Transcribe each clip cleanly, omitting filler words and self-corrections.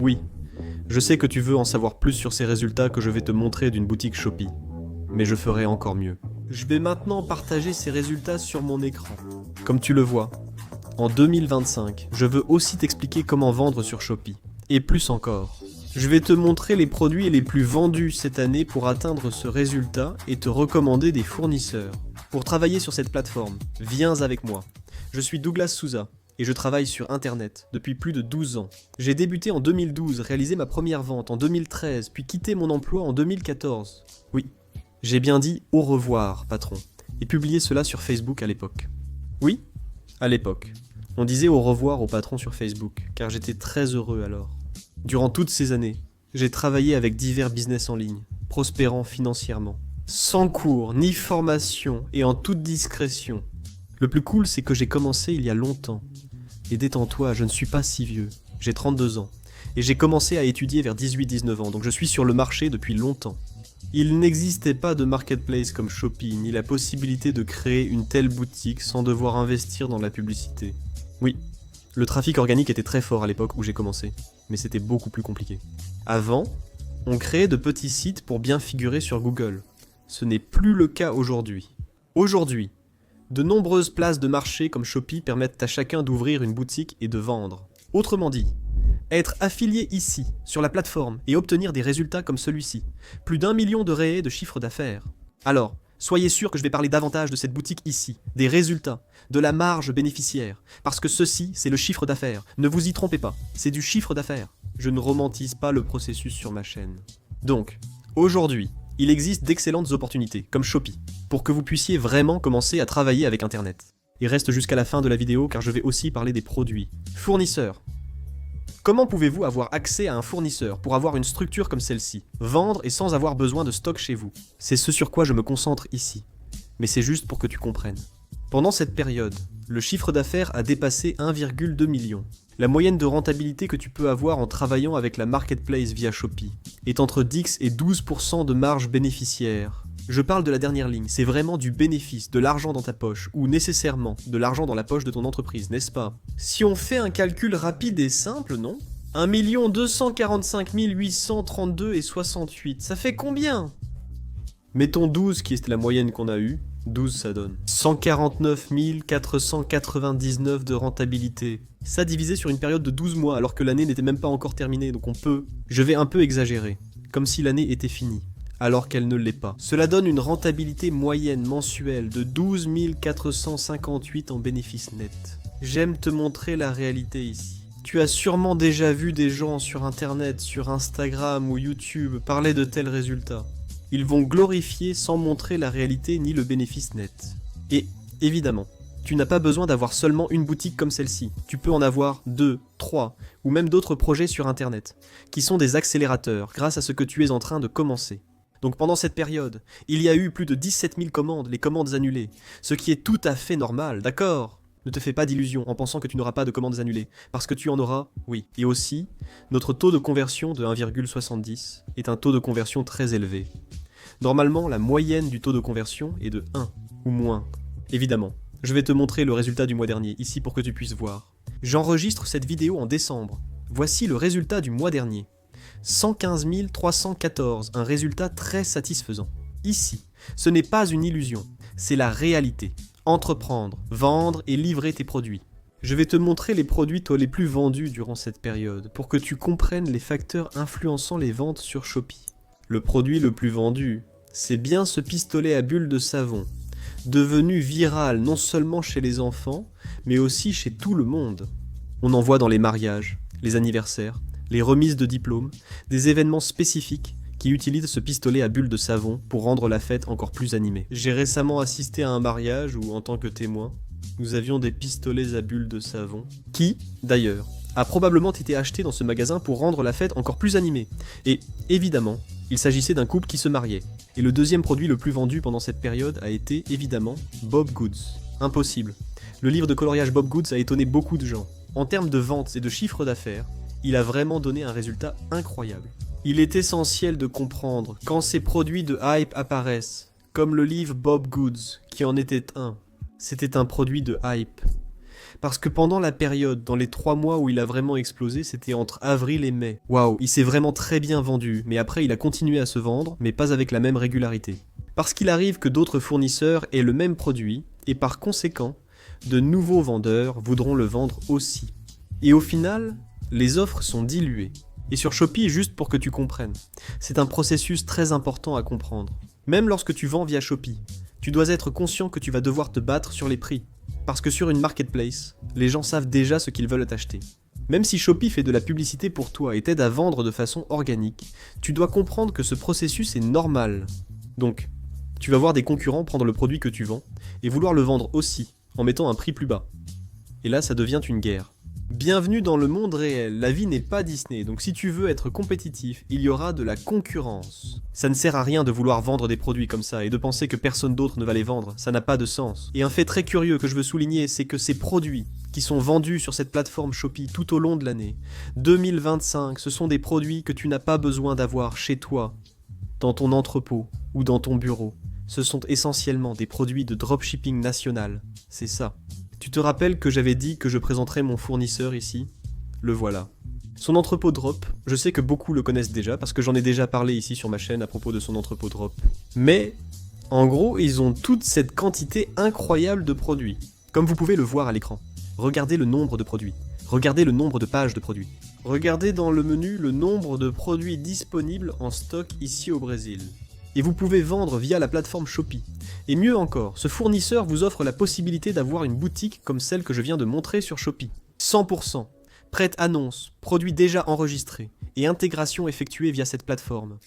Oui, je sais que tu veux en savoir plus sur ces résultats que je vais te montrer d'une boutique Shopee, mais je ferai encore mieux. Je vais maintenant partager ces résultats sur mon écran. Comme tu le vois, en 2025, je veux aussi t'expliquer comment vendre sur Shopee, et plus encore. Je vais te montrer les produits les plus vendus cette année pour atteindre ce résultat et te recommander des fournisseurs. Pour travailler sur cette plateforme, viens avec moi. Je suis Douglas Souza et je travaille sur Internet depuis plus de 12 ans. J'ai débuté en 2012, réalisé ma première vente en 2013, puis quitté mon emploi en 2014. Oui, j'ai bien dit au revoir, patron, et publié cela sur Facebook à l'époque. Oui, à l'époque. On disait au revoir au patron sur Facebook, car j'étais très heureux alors. Durant toutes ces années, j'ai travaillé avec divers business en ligne, prospérant financièrement. Sans cours, ni formation, et en toute discrétion. Le plus cool, c'est que j'ai commencé il y a longtemps. Et détends-toi, je ne suis pas si vieux. J'ai 32 ans. Et j'ai commencé à étudier vers 18-19 ans, donc je suis sur le marché depuis longtemps. Il n'existait pas de marketplace comme Shopee, ni la possibilité de créer une telle boutique sans devoir investir dans la publicité. Oui, le trafic organique était très fort à l'époque où j'ai commencé, mais c'était beaucoup plus compliqué. Avant, on créait de petits sites pour bien figurer sur Google. Ce n'est plus le cas aujourd'hui. Aujourd'hui, de nombreuses places de marché comme Shopee permettent à chacun d'ouvrir une boutique et de vendre. Autrement dit, être affilié ici, sur la plateforme, et obtenir des résultats comme celui-ci. Plus d'1 million de réels de chiffre d'affaires. Alors, soyez sûr que je vais parler davantage de cette boutique ici, des résultats, de la marge bénéficiaire, parce que ceci, c'est le chiffre d'affaires. Ne vous y trompez pas, c'est du chiffre d'affaires. Je ne romantise pas le processus sur ma chaîne. Donc, aujourd'hui, il existe d'excellentes opportunités, comme Shopee, pour que vous puissiez vraiment commencer à travailler avec Internet. Et reste jusqu'à la fin de la vidéo car je vais aussi parler des produits. Fournisseurs. Comment pouvez-vous avoir accès à un fournisseur pour avoir une structure comme celle-ci? Vendre et sans avoir besoin de stock chez vous. C'est ce sur quoi je me concentre ici. Mais c'est juste pour que tu comprennes. Pendant cette période, le chiffre d'affaires a dépassé 1,2 million. La moyenne de rentabilité que tu peux avoir en travaillant avec la marketplace via Shopee est entre 10 et 12% de marge bénéficiaire. Je parle de la dernière ligne, c'est vraiment du bénéfice, de l'argent dans ta poche, ou nécessairement de l'argent dans la poche de ton entreprise, n'est-ce pas? Si on fait un calcul rapide et simple, non? 1 245 832 et 68, ça fait combien? Mettons 12 qui est la moyenne qu'on a eue, 12 ça donne 149 499 de rentabilité. Ça divisé sur une période de 12 mois alors que l'année n'était même pas encore terminée, donc on peut... Je vais un peu exagérer, comme si l'année était finie, alors qu'elle ne l'est pas. Cela donne une rentabilité moyenne mensuelle de 12 458 en bénéfice net. J'aime te montrer la réalité ici. Tu as sûrement déjà vu des gens sur internet, sur Instagram ou YouTube parler de tels résultats. Ils vont glorifier sans montrer la réalité ni le bénéfice net. Et, évidemment, tu n'as pas besoin d'avoir seulement une boutique comme celle-ci. Tu peux en avoir 2, 3, ou même d'autres projets sur internet, qui sont des accélérateurs grâce à ce que tu es en train de commencer. Donc pendant cette période, il y a eu plus de 17 000 commandes, les commandes annulées, ce qui est tout à fait normal, d'accord ? Ne te fais pas d'illusions en pensant que tu n'auras pas de commandes annulées, parce que tu en auras, oui. Et aussi, notre taux de conversion de 1,70 est un taux de conversion très élevé. Normalement, la moyenne du taux de conversion est de 1 ou moins. Évidemment, je vais te montrer le résultat du mois dernier, ici pour que tu puisses voir. J'enregistre cette vidéo en décembre. Voici le résultat du mois dernier. 115 314, un résultat très satisfaisant. Ici, ce n'est pas une illusion, c'est la réalité. Entreprendre, vendre et livrer tes produits. Je vais te montrer les produits les plus vendus durant cette période, pour que tu comprennes les facteurs influençant les ventes sur Shopee. Le produit le plus vendu, c'est bien ce pistolet à bulles de savon, devenu viral non seulement chez les enfants, mais aussi chez tout le monde. On en voit dans les mariages, les anniversaires, les remises de diplômes, des événements spécifiques qui utilisent ce pistolet à bulles de savon pour rendre la fête encore plus animée. J'ai récemment assisté à un mariage où, en tant que témoin, nous avions des pistolets à bulles de savon, qui, d'ailleurs, a probablement été acheté dans ce magasin pour rendre la fête encore plus animée. Et, évidemment, il s'agissait d'un couple qui se mariait. Et le deuxième produit le plus vendu pendant cette période a été, évidemment, Bob Goods. Impossible. Le livre de coloriage Bob Goods a étonné beaucoup de gens. En termes de ventes et de chiffre d'affaires, il a vraiment donné un résultat incroyable. Il est essentiel de comprendre quand ces produits de hype apparaissent, comme le livre Bob Goods, qui en était un. C'était un produit de hype. Parce que pendant la période, dans les 3 mois où il a vraiment explosé, c'était entre avril et mai. Waouh, il s'est vraiment très bien vendu, mais après il a continué à se vendre, mais pas avec la même régularité. Parce qu'il arrive que d'autres fournisseurs aient le même produit, et par conséquent, de nouveaux vendeurs voudront le vendre aussi. Et au final, les offres sont diluées. Et sur Shopee, juste pour que tu comprennes, c'est un processus très important à comprendre. Même lorsque tu vends via Shopee, tu dois être conscient que tu vas devoir te battre sur les prix. Parce que sur une marketplace, les gens savent déjà ce qu'ils veulent t'acheter. Même si Shopee fait de la publicité pour toi et t'aide à vendre de façon organique, tu dois comprendre que ce processus est normal. Donc, tu vas voir des concurrents prendre le produit que tu vends et vouloir le vendre aussi, en mettant un prix plus bas. Et là, ça devient une guerre. Bienvenue dans le monde réel, la vie n'est pas Disney, donc si tu veux être compétitif, il y aura de la concurrence. Ça ne sert à rien de vouloir vendre des produits comme ça et de penser que personne d'autre ne va les vendre, ça n'a pas de sens. Et un fait très curieux que je veux souligner, c'est que ces produits qui sont vendus sur cette plateforme Shopee tout au long de l'année 2025, ce sont des produits que tu n'as pas besoin d'avoir chez toi, dans ton entrepôt ou dans ton bureau. Ce sont essentiellement des produits de dropshipping national, c'est ça. Tu te rappelles que j'avais dit que je présenterais mon fournisseur ici ? Le voilà. Son entrepôt drop, je sais que beaucoup le connaissent déjà parce que j'en ai déjà parlé ici sur ma chaîne à propos de son entrepôt drop. Mais, en gros, ils ont toute cette quantité incroyable de produits. Comme vous pouvez le voir à l'écran. Regardez le nombre de produits. Regardez le nombre de pages de produits. Regardez dans le menu le nombre de produits disponibles en stock ici au Brésil. Et vous pouvez vendre via la plateforme Shopee. Et mieux encore, ce fournisseur vous offre la possibilité d'avoir une boutique comme celle que je viens de montrer sur Shopee. 100%, prête annonce, produits déjà enregistrés, et intégration effectuée via cette plateforme.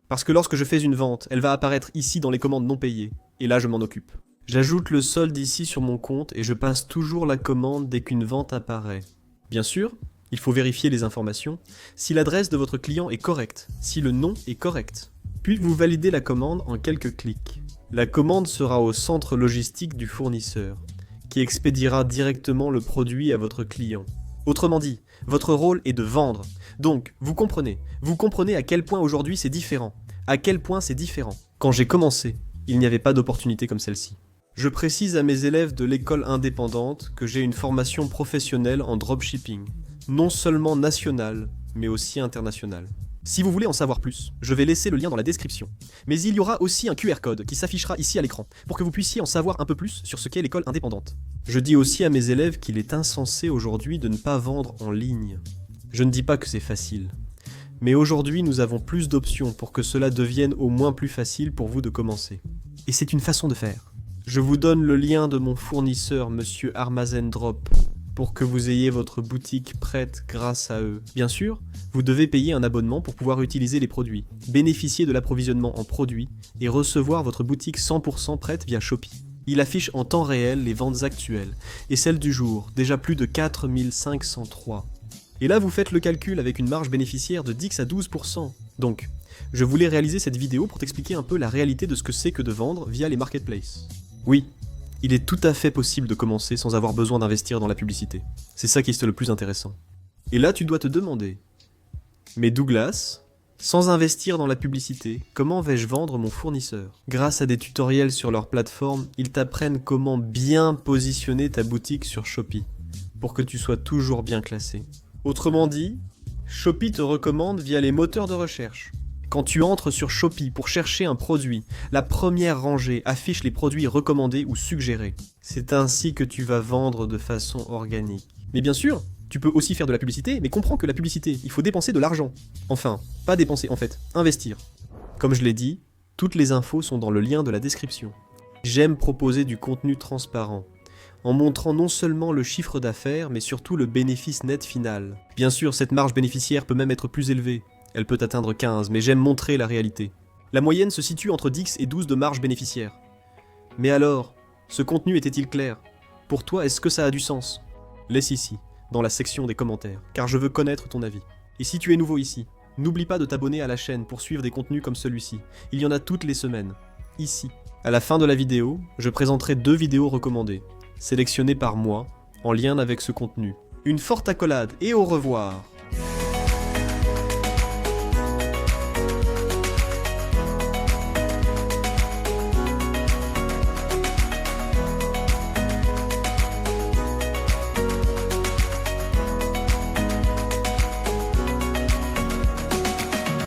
Parce que lorsque je fais une vente, elle va apparaître ici dans les commandes non payées, et là je m'en occupe. J'ajoute le solde ici sur mon compte et je passe toujours la commande dès qu'une vente apparaît. Bien sûr, il faut vérifier les informations, si l'adresse de votre client est correcte, si le nom est correct. Puis vous validez la commande en quelques clics. La commande sera au centre logistique du fournisseur, qui expédiera directement le produit à votre client. Autrement dit, votre rôle est de vendre. Donc, vous comprenez à quel point aujourd'hui c'est différent. À quel point c'est différent. Quand j'ai commencé, il n'y avait pas d'opportunité comme celle-ci. Je précise à mes élèves de l'école indépendante que j'ai une formation professionnelle en dropshipping, non seulement nationale, mais aussi internationale. Si vous voulez en savoir plus, je vais laisser le lien dans la description. Mais il y aura aussi un QR code qui s'affichera ici à l'écran, pour que vous puissiez en savoir un peu plus sur ce qu'est l'école indépendante. Je dis aussi à mes élèves qu'il est insensé aujourd'hui de ne pas vendre en ligne. Je ne dis pas que c'est facile. Mais aujourd'hui, nous avons plus d'options pour que cela devienne au moins plus facile pour vous de commencer. Et c'est une façon de faire. Je vous donne le lien de mon fournisseur, Monsieur Armazen Drop, pour que vous ayez votre boutique prête grâce à eux. Bien sûr, vous devez payer un abonnement pour pouvoir utiliser les produits, bénéficier de l'approvisionnement en produits et recevoir votre boutique 100% prête via Shopee. Il affiche en temps réel les ventes actuelles et celles du jour, déjà plus de 4503. Et là vous faites le calcul avec une marge bénéficiaire de 10 à 12%. Donc, je voulais réaliser cette vidéo pour t'expliquer un peu la réalité de ce que c'est que de vendre via les marketplaces. Oui, il est tout à fait possible de commencer sans avoir besoin d'investir dans la publicité. C'est ça qui est le plus intéressant. Et là tu dois te demander, mais Douglas, sans investir dans la publicité, comment vais-je vendre mon fournisseur ? Grâce à des tutoriels sur leur plateforme, ils t'apprennent comment bien positionner ta boutique sur Shopee, pour que tu sois toujours bien classé. Autrement dit, Shopee te recommande via les moteurs de recherche. Quand tu entres sur Shopee pour chercher un produit, la première rangée affiche les produits recommandés ou suggérés. C'est ainsi que tu vas vendre de façon organique. Mais bien sûr, tu peux aussi faire de la publicité, mais comprends que la publicité, il faut dépenser de l'argent. Enfin, pas dépenser en fait, investir. Comme je l'ai dit, toutes les infos sont dans le lien de la description. J'aime proposer du contenu transparent, en montrant non seulement le chiffre d'affaires, mais surtout le bénéfice net final. Bien sûr, cette marge bénéficiaire peut même être plus élevée. Elle peut atteindre 15, mais j'aime montrer la réalité. La moyenne se situe entre 10 et 12 de marge bénéficiaire. Mais alors, ce contenu était-il clair ? Pour toi, est-ce que ça a du sens ? Laisse ici, dans la section des commentaires, car je veux connaître ton avis. Et si tu es nouveau ici, n'oublie pas de t'abonner à la chaîne pour suivre des contenus comme celui-ci. Il y en a toutes les semaines, ici. À la fin de la vidéo, je présenterai 2 vidéos recommandées, sélectionnées par moi, en lien avec ce contenu. Une forte accolade et au revoir!